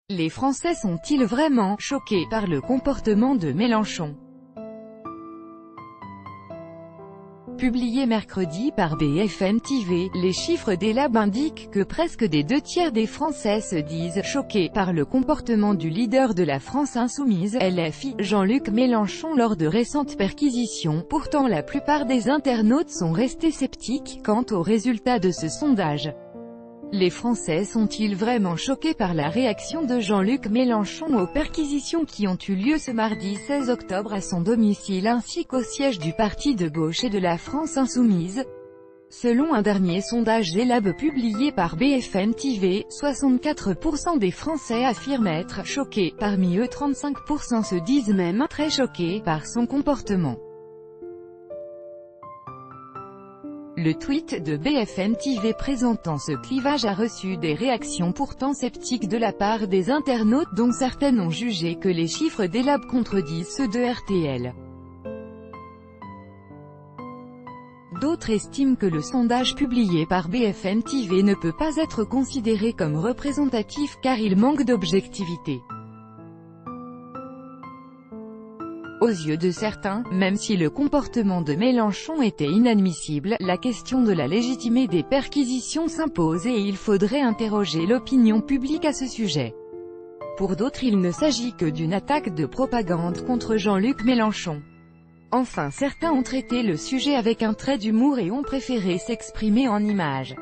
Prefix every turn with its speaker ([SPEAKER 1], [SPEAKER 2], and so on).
[SPEAKER 1] Les Français sont-ils vraiment choqués par le comportement de Mélenchon? Publié mercredi par BFM TV, les chiffres d'Elab indiquent que presque des 2/3 des Français se disent choqués par le comportement du leader de la France insoumise, LFI, Jean-Luc Mélenchon lors de récentes perquisitions. Pourtant la plupart des internautes sont restés sceptiques quant aux résultats de ce sondage. Les Français sont-ils vraiment choqués par la réaction de Jean-Luc Mélenchon aux perquisitions qui ont eu lieu ce mardi 16 octobre à son domicile ainsi qu'au siège du parti de gauche et de la France insoumise? Selon un dernier sondage Elab publié par BFM TV, 64% des Français affirment être choqués. Parmi eux 35% se disent même très choqués par son comportement. Le tweet de BFM TV présentant ce clivage a reçu des réactions pourtant sceptiques de la part des internautes dont certaines ont jugé que les chiffres d'Elab contredisent ceux de RTL. D'autres estiment que le sondage publié par BFM TV ne peut pas être considéré comme représentatif car il manque d'objectivité. Aux yeux de certains, même si le comportement de Mélenchon était inadmissible, la question de la légitimité des perquisitions s'impose et il faudrait interroger l'opinion publique à ce sujet. Pour d'autres il ne s'agit que d'une attaque de propagande contre Jean-Luc Mélenchon. Enfin certains ont traité le sujet avec un trait d'humour et ont préféré s'exprimer en images.